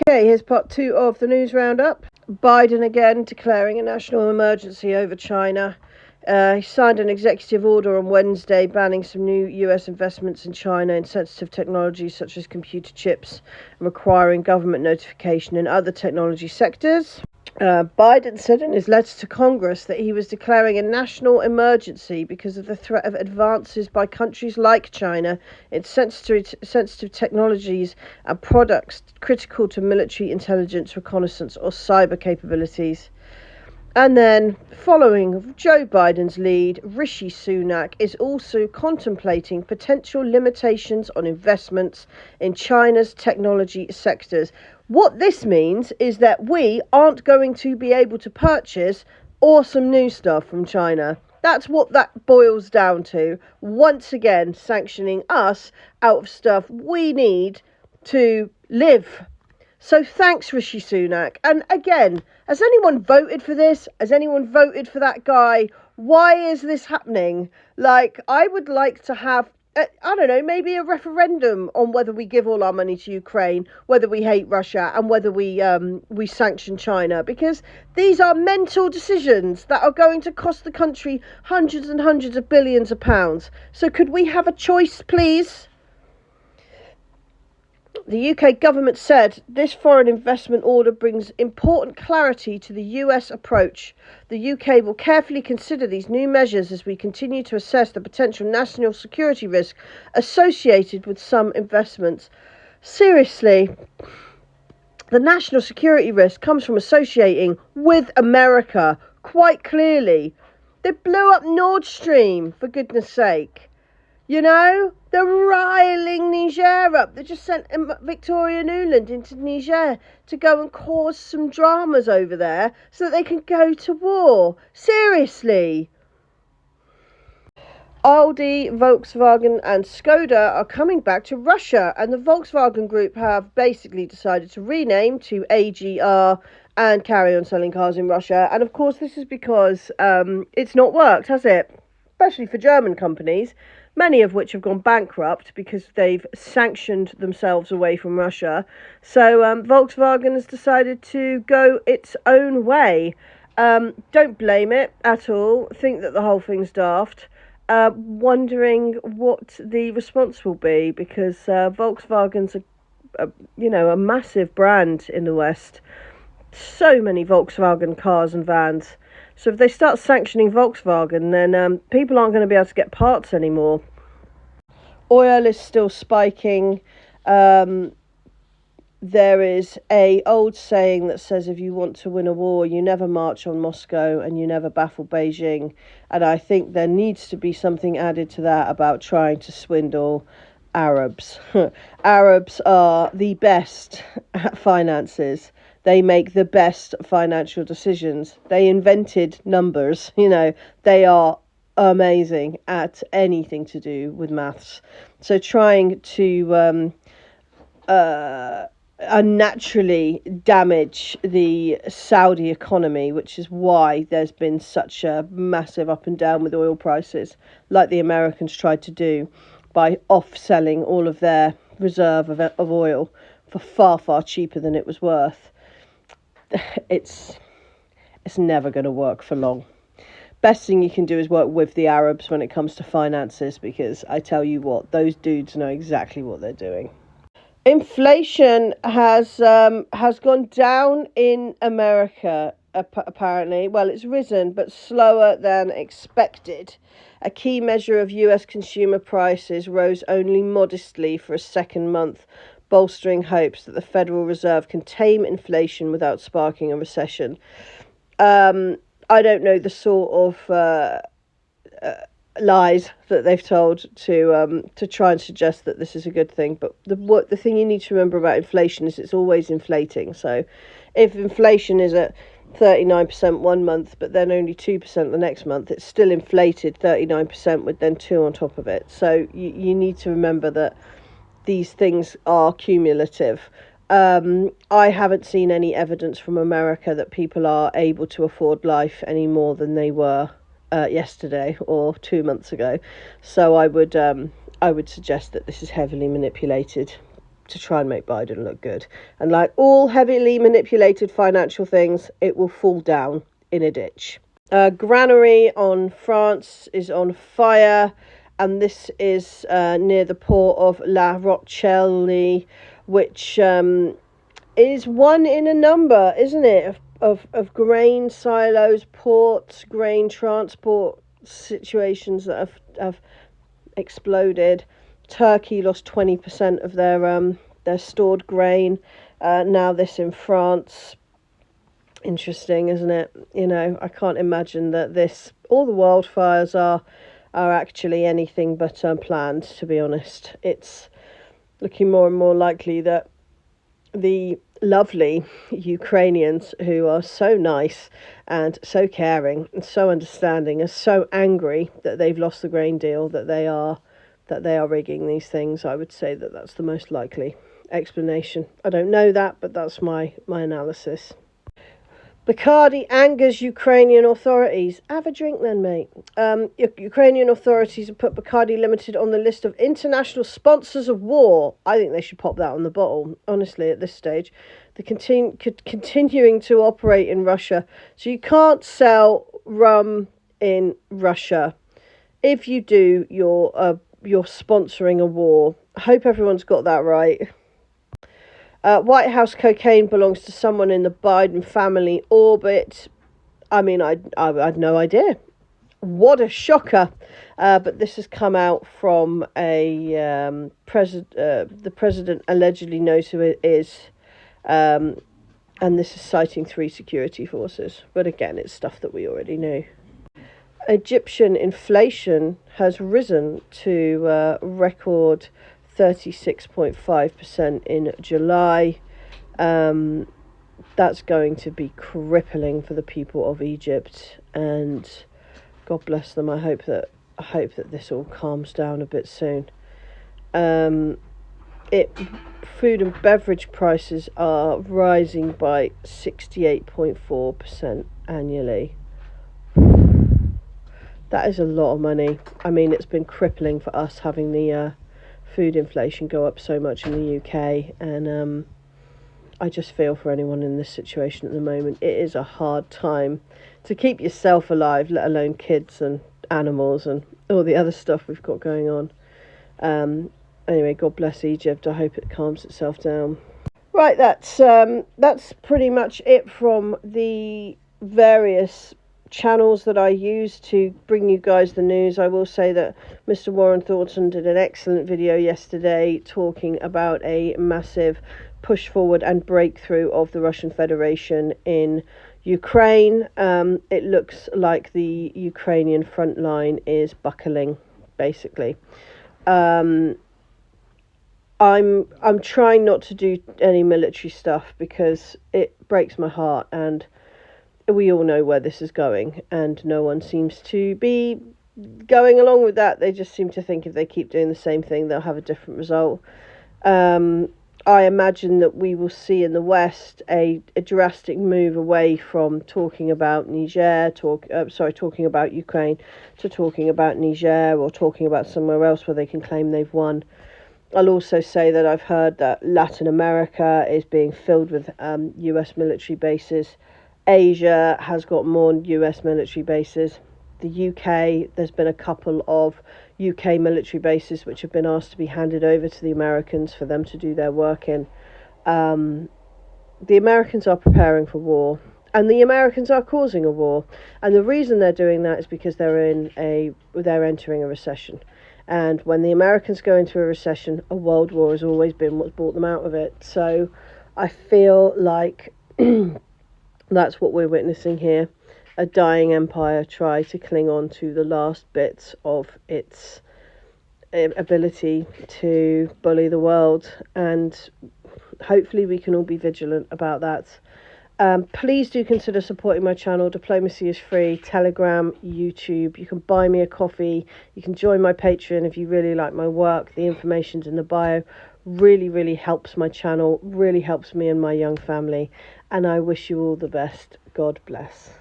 Okay, here's part two of the news roundup. Biden again declaring a national emergency over China. He signed an executive order on Wednesday banning some new US investments in China in sensitive technologies such as computer chips, and requiring government notification in other technology sectors. Biden said in his letter to Congress that he was declaring a national emergency because of the threat of advances by countries like China in sensitive technologies and products critical to military intelligence, reconnaissance, or cyber capabilities. And then, following Joe Biden's lead, Rishi Sunak is also contemplating potential limitations on investments in China's technology sectors. What this means is that we aren't going to be able to purchase awesome new stuff from China. That's what that boils down to. Once again, sanctioning us out of stuff we need to live. So thanks, Rishi Sunak. And again, has anyone voted for this? Has anyone voted for that guy? Why is this happening? I would like to have, I don't know, maybe a referendum on whether we give all our money to Ukraine, whether we hate Russia, and whether we sanction China. Because these are mental decisions that are going to cost the country hundreds and hundreds of billions of pounds. So could we have a choice, please? The UK government said this foreign investment order brings important clarity to the US approach. The UK will carefully consider these new measures as we continue to assess the potential national security risk associated with some investments. Seriously, the national security risk comes from associating with America, quite clearly. They blew up Nord Stream, for goodness sake. You know, they're riling Niger up. They just sent Victoria Nuland into Niger to go and cause some dramas over there so that they can go to war. Seriously. Audi, Volkswagen and Skoda are coming back to Russia, and the Volkswagen Group have basically decided to rename to AGR and carry on selling cars in Russia. And of course this is because it's not worked, has it? Especially for German companies, many of which have gone bankrupt because they've sanctioned themselves away from Russia. So Volkswagen has decided to go its own way. Don't blame it at all. Think that the whole thing's daft. Wondering what the response will be, because Volkswagen's a massive brand in the West. So many Volkswagen cars and vans. So if they start sanctioning Volkswagen, then people aren't going to be able to get parts anymore. Oil is still spiking. There is a old saying that says if you want to win a war, you never march on Moscow and you never baffle Beijing. And I think there needs to be something added to that about trying to swindle Arabs. Arabs are the best at finances. They make the best financial decisions. They invented numbers. They are amazing at anything to do with maths. So trying to unnaturally damage the Saudi economy, which is why there's been such a massive up and down with oil prices, like the Americans tried to do by off-selling all of their reserve of oil for far, far cheaper than it was worth. It's never going to work for long. Best thing you can do is work with the Arabs when it comes to finances, because I tell you what, those dudes know exactly what they're doing. Inflation has gone down in America, apparently. Well, it's risen, but slower than expected. A key measure of US consumer prices rose only modestly for a second month, bolstering hopes that the Federal Reserve can tame inflation without sparking a recession. I don't know the sort of lies that they've told to try and suggest that this is a good thing, but the thing you need to remember about inflation is it's always inflating. So if inflation is at 39% one month but then only 2% the next month, it's still inflated 39% with then 2 on top of it. So you need to remember that these things are cumulative. I haven't seen any evidence from America that people are able to afford life any more than they were yesterday or 2 months ago. So I would suggest that this is heavily manipulated. to try and make Biden look good. And like all heavily manipulated financial things, it will fall down in a ditch. Granary on France is on fire, and this is near the port of La Rochelle, which is one in a number, isn't it, of grain silos, ports, grain transport situations that have exploded. Turkey lost 20% of their stored grain. Now this in France. Interesting, isn't it? You know, I can't imagine that all the wildfires are actually anything but planned, to be honest. It's looking more and more likely that the lovely Ukrainians, who are so nice and so caring and so understanding, are so angry that they've lost the grain deal that they are rigging these things. I would say that that's the most likely explanation. I don't know that, but that's my analysis. Bacardi angers Ukrainian authorities. Have a drink then, mate. Ukrainian authorities have put Bacardi Limited on the list of international sponsors of war. I think they should pop that on the bottle, honestly, at this stage. They're continuing to operate in Russia. So you can't sell rum in Russia. If you do, you're sponsoring a war. I hope everyone's got that right. White House cocaine belongs to someone in the Biden family orbit. I mean, I had no idea. What a shocker. But this has come out from the president allegedly knows who it is. And this is citing 3 security forces. But again, it's stuff that we already knew. Egyptian inflation has risen to record 36.5% in July. That's going to be crippling for the people of Egypt, and God bless them. I hope that this all calms down a bit soon. Food and beverage prices are rising by 68.4% annually. That is a lot of money. I mean, it's been crippling for us having the food inflation go up so much in the UK, and I just feel for anyone in this situation at the moment. It is a hard time to keep yourself alive, let alone kids and animals and all the other stuff we've got going on. Anyway, God bless Egypt. I hope it calms itself down. Right, that's pretty much it from the various channels that I use to bring you guys the news. I will say that Mr. Warren Thornton did an excellent video yesterday talking about a massive push forward and breakthrough of the Russian Federation in Ukraine. It looks like the Ukrainian front line is buckling, basically. I'm trying not to do any military stuff because it breaks my heart, and we all know where this is going, and no one seems to be going along with that. They just seem to think if they keep doing the same thing, they'll have a different result. I imagine that we will see in the West a drastic move away from talking about talking about Ukraine, to talking about Niger, or talking about somewhere else where they can claim they've won. I'll also say that I've heard that Latin America is being filled with US military bases. Asia has got more US military bases. The UK, there's been a couple of UK military bases which have been asked to be handed over to the Americans for them to do their work in. The Americans are preparing for war, and the Americans are causing a war. And the reason they're doing that is because they're entering a recession. And when the Americans go into a recession, a world war has always been what's brought them out of it. So I feel like that's what we're witnessing here. A dying empire try to cling on to the last bits of its ability to bully the world. And hopefully we can all be vigilant about that. Please do consider supporting my channel. Diplomacy is free. Telegram, YouTube. You can buy me a coffee. You can join my Patreon if you really like my work. The information's in the bio. Really helps my channel. Really helps me and my young family. And I wish you all the best. God bless.